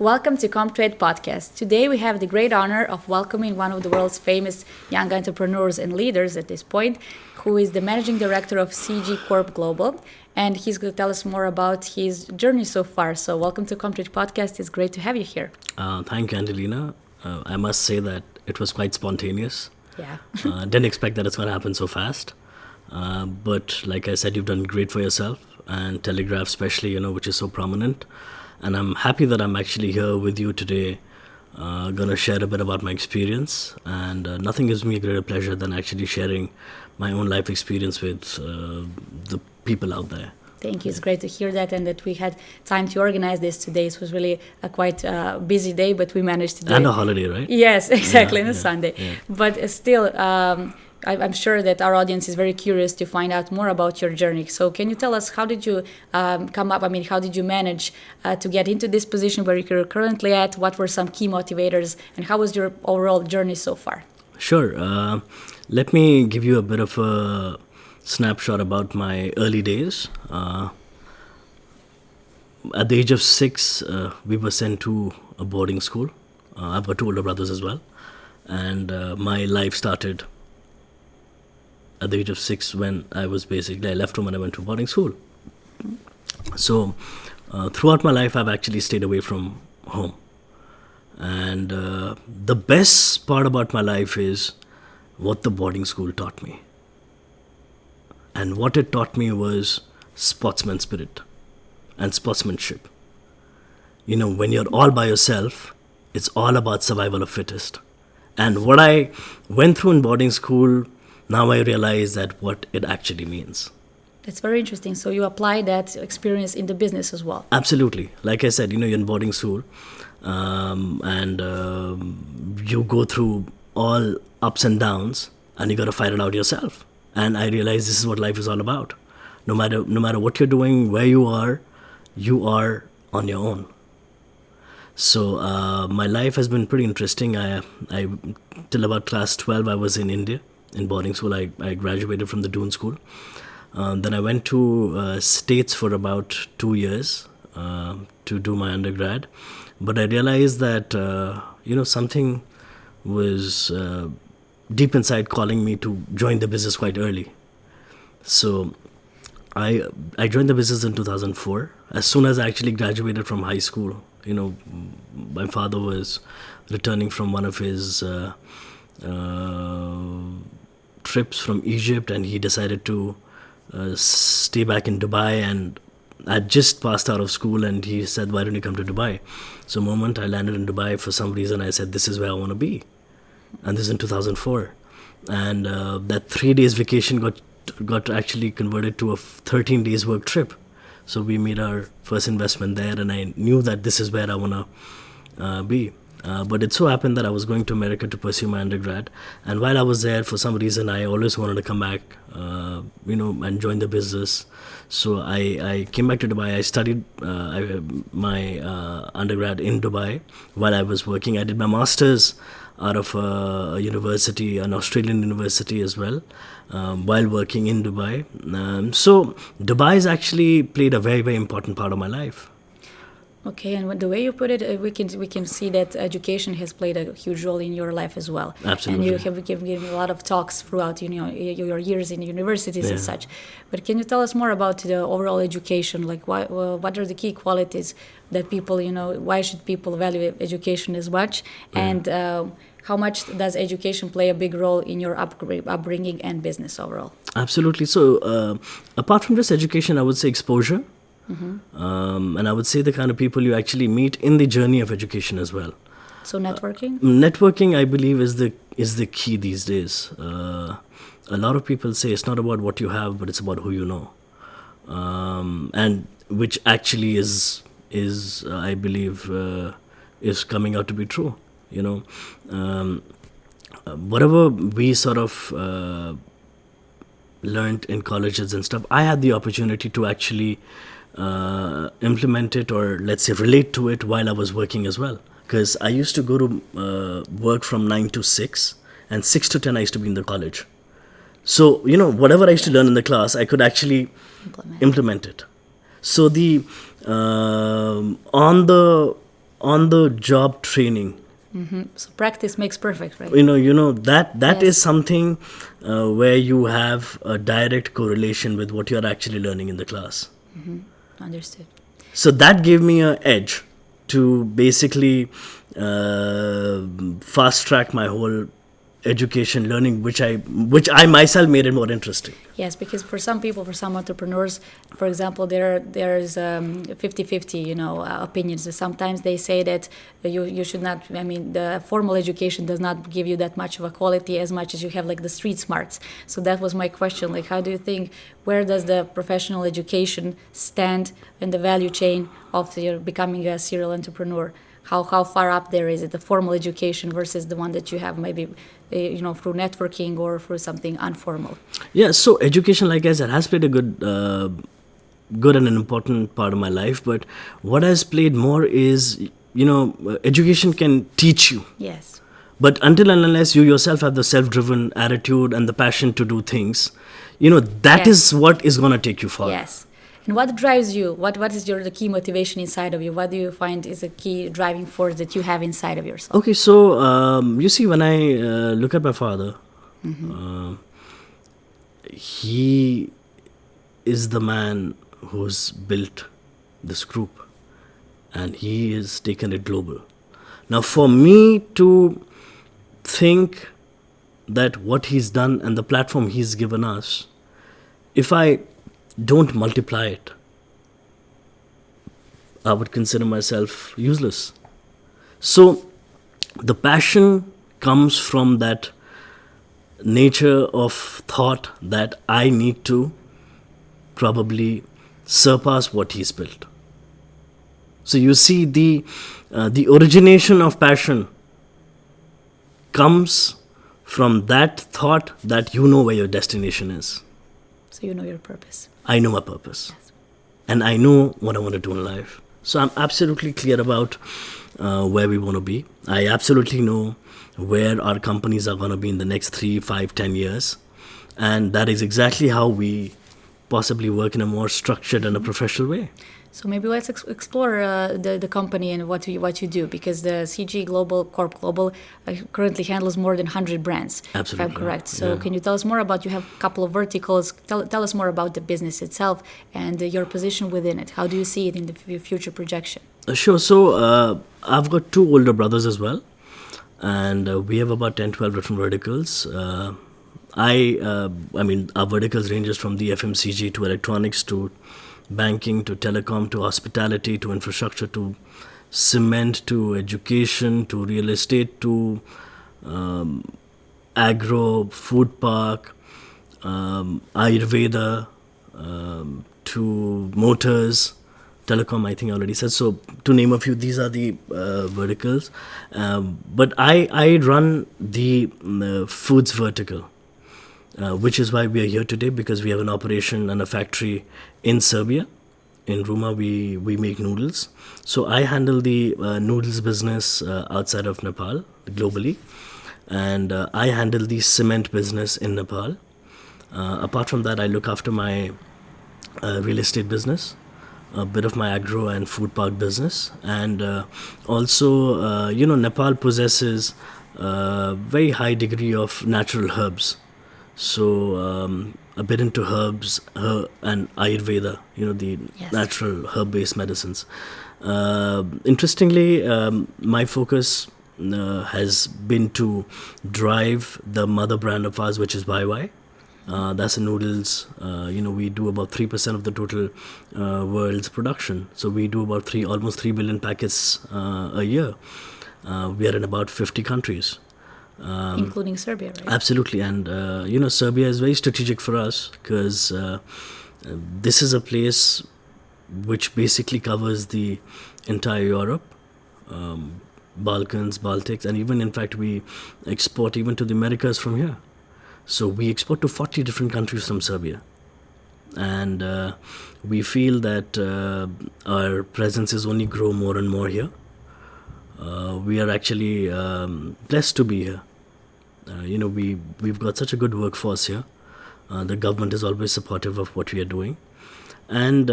Welcome to CompTrade Podcast. Today we have the great honor of welcoming one of the world's famous young entrepreneurs and leaders at this point, who is the managing director of CG Corp Global, and he's going to tell us more about his journey so far. So welcome to CompTrade Podcast. It's great to have you here. Thank you, Angelina. I must say that it was quite spontaneous. Yeah. Didn't expect that it's going to happen so fast. But like I said, you've done great for yourself, and Telegraph especially, which is so prominent. And I'm happy that I'm actually here with you today, going to share a bit about my experience. And nothing gives me a greater pleasure than actually sharing my own life experience with the people out there. Thank you. It's great to hear that, and that we had time to organize this today. It was really a quite busy day, but we managed to do it. And a holiday, right? Yes, exactly, and a Sunday. Yeah. But still, I'm sure that our audience is very curious to find out more about your journey. So can you tell us, how did you come up? I mean, how did you manage to get into this position where you're currently at? What were some key motivators, and how was your overall journey so far? Sure. Let me give you a bit of a snapshot about my early days. At the age of 6, we were sent to a boarding school. I've got 2 older brothers as well. And my life started at the age of 6 when I left home and I went to boarding school. So throughout my life, I've actually stayed away from home. And the best part about my life is what the boarding school taught me. And what it taught me was sportsman spirit and sportsmanship. When you're all by yourself, it's all about survival of fittest. And what I went through in boarding school, now I realize that what it actually means. That's very interesting. So you apply that experience in the business as well? Absolutely. Like I said, you're in boarding school, and you go through all ups and downs, and you got to fight it out yourself. And I realized this is what life is all about. No matter what you're doing, where you are on your own. So my life has been pretty interesting. I till about class 12, I was in India in boarding school. I graduated from the Doon School. Then I went to States for about 2 years to do my undergrad. But I realized that something was deep inside calling me to join the business quite early. So I joined the business in 2004. As soon as I actually graduated from high school, my father was returning from one of his trips from Egypt, and he decided to stay back in Dubai. And I just passed out of school, and he said, "Why don't you come to Dubai?" So the moment I landed in Dubai, for some reason I said, "This is where I want to be." And this is in 2004. And that 3 days vacation got actually converted to a 13 days work trip. So we made our first investment there, and I knew that this is where I want to be. But it so happened that I was going to America to pursue my undergrad. And while I was there, for some reason, I always wanted to come back, and join the business. So I came back to Dubai. I studied my undergrad in Dubai while I was working. I did my master's out of a university, an Australian university as well, while working in Dubai. So Dubai has actually played a very, very important part of my life. Okay, and the way you put it, we can see that education has played a huge role in your life as well. Absolutely. And you have given a lot of talks throughout your years in universities and such. But can you tell us more about the overall education? Like, what are the key qualities that people, why should people value education as much? And how much does education play a big role in your upbringing and business overall? Absolutely. So apart from just education, I would say exposure. Mm-hmm. And I would say the kind of people you actually meet in the journey of education as well. So networking? Networking, I believe, is the key these days. A lot of people say it's not about what you have, but it's about who you know. And which actually is I believe, is coming out to be true. Whatever we sort of learned in colleges and stuff, I had the opportunity to actually implement it, or let's say relate to it, while I was working as well. Because I used to go to work from 9 to 6, and 6 to 10 I used to be in the college. So, whatever I used to learn in the class, I could actually implement it. So the on on the job training. So practice makes perfect, right? That Yes. is something where you have a direct correlation with what you're actually learning in the class. Understood. So that gave me an edge to basically fast track my whole education learning, which I myself made it more interesting. Yes, because for some people, for some entrepreneurs, for example, there's 50-50, opinions. Sometimes they say that you should not, the formal education does not give you that much of a quality as much as you have like the street smarts. So that was my question. Like, how do you think, where does the professional education stand in the value chain of becoming a serial entrepreneur? How far up there is it, the formal education versus the one that you have maybe through networking or through something informal? Yeah, so education, like I said, has played a good and an important part of my life. But what has played more is, education can teach you. Yes. But until and unless you yourself have the self-driven attitude and the passion to do things, that Yes. is what is going to take you far. Yes. And what drives you? What is the key motivation inside of you? What do you find is a key driving force that you have inside of yourself? Okay, so you see, when I look at my father, he is the man who's built this group, and he has taken it global. Now, for me to think that what he's done and the platform he's given us, if I don't multiply it, I would consider myself useless. So the passion comes from that nature of thought that I need to probably surpass what he's built. So you see, the origination of passion comes from that thought that you know where your destination is. So you know your purpose. I know my purpose. And I know what I want to do in life. So I'm absolutely clear about where we want to be. I absolutely know where our companies are going to be in the next 3, 5, 10 years. And that is exactly how we possibly work in a more structured and a professional way. So maybe let's explore the company and what you do, because the CG Global Corp Global currently handles more than 100 brands, Absolutely. if I'm correct. So Yeah. can you tell us more about, you have a couple of verticals, tell us more about the business itself and your position within it. How do you see it in the future projection? Sure. So I've got 2 older brothers as well. And we have about 10, 12 different verticals. Our verticals ranges from the FMCG to electronics to banking to telecom to hospitality to infrastructure to cement to education to real estate to agro, food park, Ayurveda, to motors, telecom, I think I already said. So to name a few, these are the verticals. But I run the foods vertical. Which is why we are here today, because we have an operation and a factory in Serbia. In Ruma, we make noodles. So I handle the noodles business outside of Nepal, globally. And I handle the cement business in Nepal. Apart from that, I look after my real estate business, a bit of my agro and food park business. And also, Nepal possesses a very high degree of natural herbs. So a bit into herbs and Ayurveda, the Yes. natural herb-based medicines. Interestingly, my focus has been to drive the mother brand of ours, which is YY. That's the noodles. We do about 3% of the total world's production. So we do about almost 3 billion packets a year. We are in about 50 countries. Including Serbia, right? Absolutely. And, Serbia is very strategic for us because this is a place which basically covers the entire Europe, Balkans, Baltics, and even, in fact, we export even to the Americas from here. So we export to 40 different countries from Serbia. And we feel that our presence is only grow more and more here. We are actually blessed to be here. We've got such a good workforce here. The government is always supportive of what we are doing. And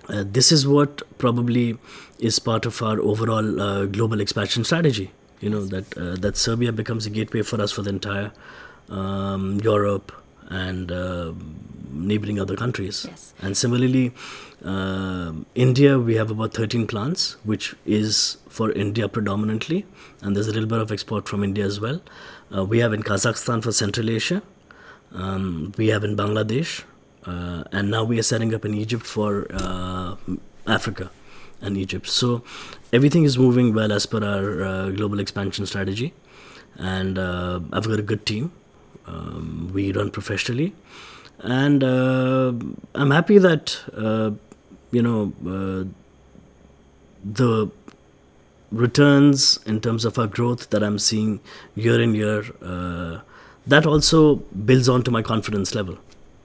This is what probably is part of our overall global expansion strategy. That Serbia becomes a gateway for us for the entire Europe and neighboring other countries. Yes. And similarly, India, we have about 13 plants, which is for India predominantly, and there's a little bit of export from India as well. We have in Kazakhstan for Central Asia. We have in Bangladesh, and now we are setting up in Egypt for Africa and Egypt. So everything is moving well as per our global expansion strategy, and I've got a good team. We run professionally, and I'm happy that the returns in terms of our growth that I'm seeing year in year, that also builds on to my confidence level.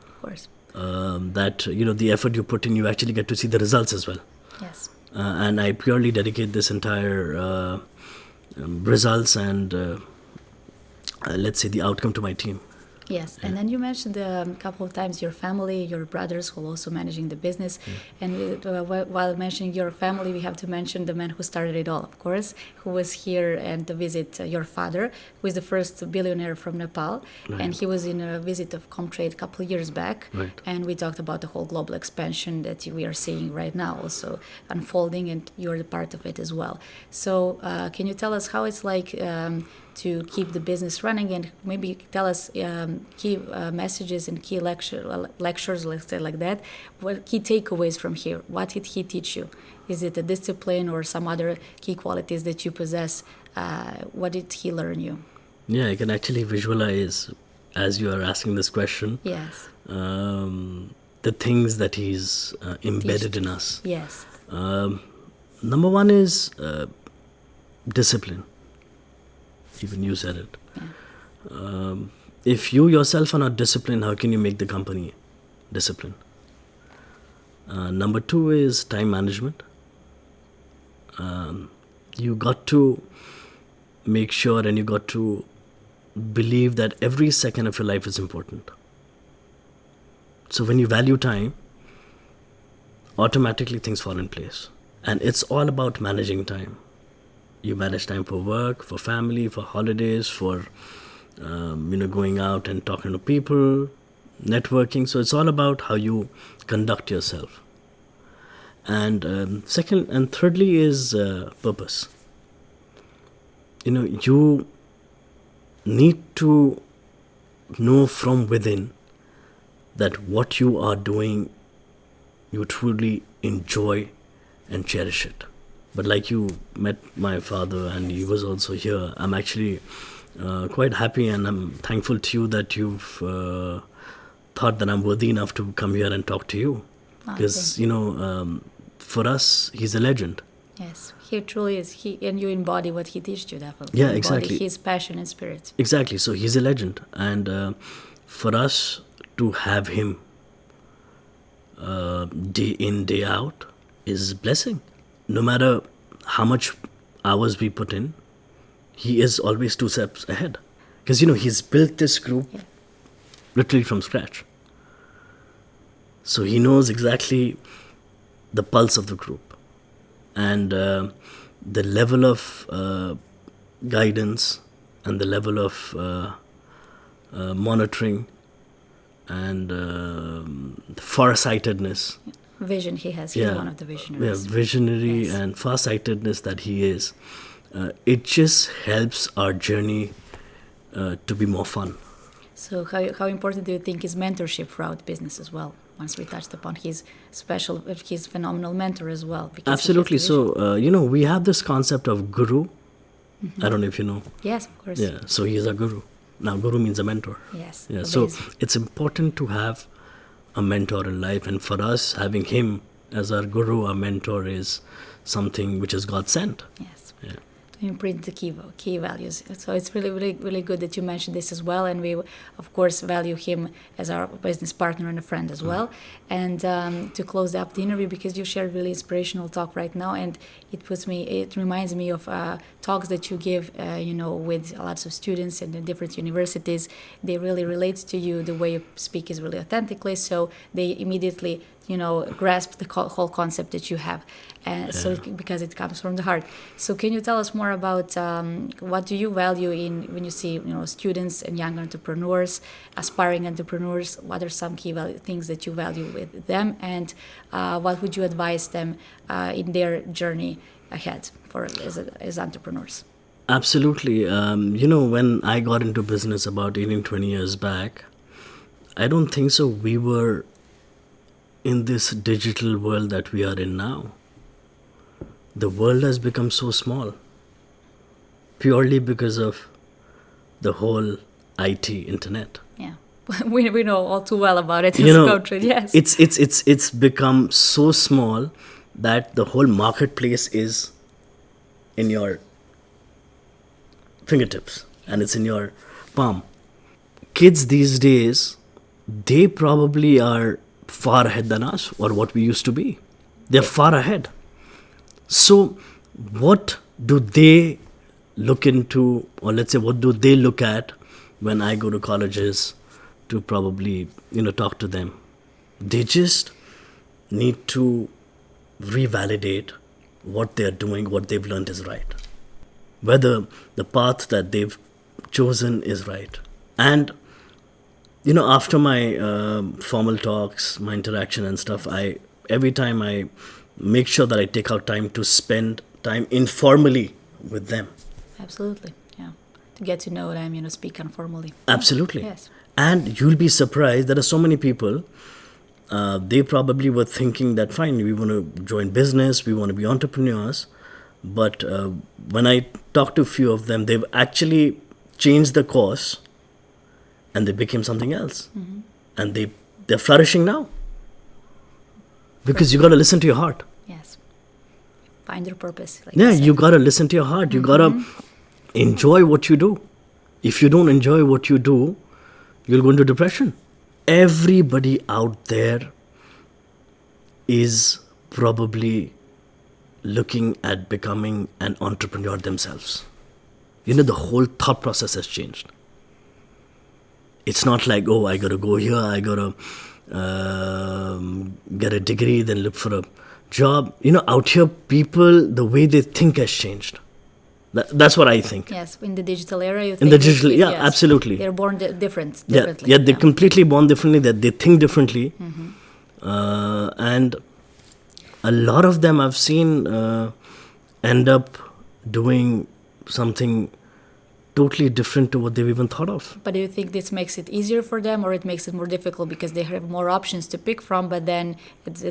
Of course. That the effort you put in, you actually get to see the results as well. Yes. And I purely dedicate this entire results and let's say the outcome to my team. Yes, and then you mentioned a couple of times your family, your brothers who are also managing the business. And while mentioning your family, we have to mention the man who started it all, of course, who was here and to visit your father, who is the first billionaire from Nepal. Right. And he was in a visit of Comtrade a couple of years back. Right. And we talked about the whole global expansion that we are seeing right now also unfolding, and you're a part of it as well. So can you tell us how it's like to keep the business running, and maybe tell us key messages and key lectures, let's say like that. What key takeaways from here? What did he teach you? Is it a discipline or some other key qualities that you possess? What did he learn you? Yeah, I can actually visualize as you are asking this question. Yes. The things that he's embedded in us. Yes. Number one is discipline. Even you said it. Yeah. If you yourself are not disciplined, how can you make the company disciplined? Number two is time management. You got to make sure and you got to believe that every second of your life is important. So when you value time, automatically things fall in place. And it's all about managing time. You manage time for work, for family, for holidays, for going out and talking to people, networking. So it's all about how you conduct yourself. And second and thirdly is purpose. You need to know from within that what you are doing, you truly enjoy and cherish it. But like you met my father and he was also here, I'm actually quite happy and I'm thankful to you that you've thought that I'm worthy enough to come here and talk to you. Because, for us, he's a legend. Yes, he truly is. And you embody what he teaches you, definitely. Yeah, you exactly. Embody his passion and spirit. Exactly. So he's a legend. And for us to have him day in, day out is a blessing. No matter how much hours we put in, he is always 2 steps ahead. Because, he's built this group literally from scratch. So he knows exactly the pulse of the group. And the level of guidance and the level of monitoring and farsightedness. Vision he has. He's one of the visionaries. Yeah, visionary and farsightedness that he is. It just helps our journey to be more fun. So how important do you think is mentorship throughout business as well? Once we touched upon his phenomenal mentor as well. Absolutely. So, we have this concept of guru. Mm-hmm. I don't know if you know. Yes, of course. Yeah, so he is a guru. Now, guru means a mentor. Yes. Yeah, so it's important to have a mentor in life, and for us, having him as our guru, our mentor, is something which is God sent. Yes. Yeah. To imprint the key values. So it's really, really, really good that you mentioned this as well, and we, of course, value him as our business partner and a friend as well. And to close up the interview, because you shared really inspirational talk right now, and it reminds me of talks that you give, with lots of students in the different universities. They really relate to you. The way you speak is really authentically, so they immediately grasp the whole concept that you have. And so because it comes from the heart. So can you tell us more about what do you value in when you see students and young entrepreneurs, aspiring entrepreneurs? What are some key things that you value with them, and what would you advise them in their journey ahead as entrepreneurs? Absolutely. When I got into business about 18, 20 years back, I don't think so we were in this digital world that we are in now. The world has become so small purely because of the whole IT internet. Yeah, we know all too well about it in this country. Yes, it's become so small that the whole marketplace is in your fingertips and it's in your palm. Kids these days, they probably are far ahead than us or what we used to be. They're far ahead. So what do they look into, or let's say what do they look at when I go to colleges to probably talk to them? They just need to revalidate what they're doing, what they've learned is right, whether the path that they've chosen is right. And after my formal talks, my interaction and stuff, every time I make sure that I take out time to spend time informally with them. Absolutely, yeah. To get to know them, speak informally. Absolutely. Yes. And you'll be surprised, there are so many people, they probably were thinking that, fine, we want to join business, we want to be entrepreneurs. But when I talk to a few of them, they've actually changed the course and they became something else. Mm-hmm. And they're flourishing now. Because you got to listen to your heart. Yes. Find your purpose. You got to listen to your heart. You got to enjoy what you do. If you don't enjoy what you do, you'll go into depression. Everybody out there is probably looking at becoming an entrepreneur themselves. The whole thought process has changed. It's not like, I got to go here, I got to get a degree, then look for a job. Out here, people, the way they think has changed. That's what I think. Yes, in the digital era, you think. In the digital, yes, absolutely. They're born differently. Yeah, they're completely born differently, that they think differently. Mm-hmm. And a lot of them I've seen end up doing something totally different to what they've even thought of. But do you think this makes it easier for them, or it makes it more difficult because they have more options to pick from, but then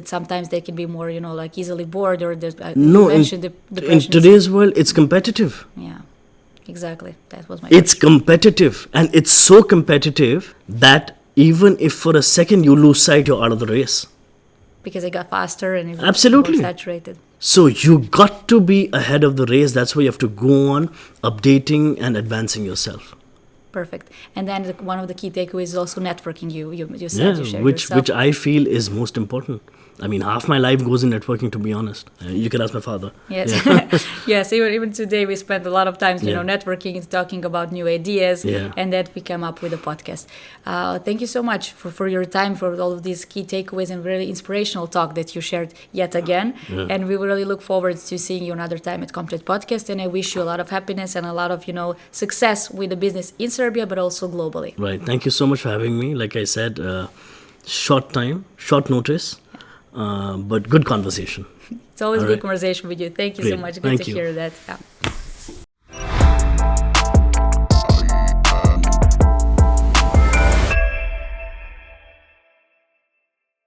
sometimes they can be more, easily bored, or in today's world, it's competitive. Yeah, exactly. That was my It's competitive, and it's so competitive that even if for a second you lose sight, you're out of the race. Because it got faster and it was absolutely more saturated. So you got to be ahead of the race. That's why you have to go on updating and advancing yourself. Perfect. And then one of the key takeaways is also networking. You said you shared which I feel is most important. I mean, half my life goes in networking, to be honest. You can ask my father. Yes. Yeah. Yes, even today we spend a lot of time, networking and talking about new ideas, and that we come up with a podcast. Thank you so much for your time, for all of these key takeaways and really inspirational talk that you shared yet again. Yeah. And we really look forward to seeing you another time at Complete Podcast. And I wish you a lot of happiness and a lot of, success with the business in Serbia, but also globally. Right. Thank you so much for having me. Like I said, short time, short notice. But good conversation. It's always good conversation with you. Thank you so much. Good to hear that. Yeah.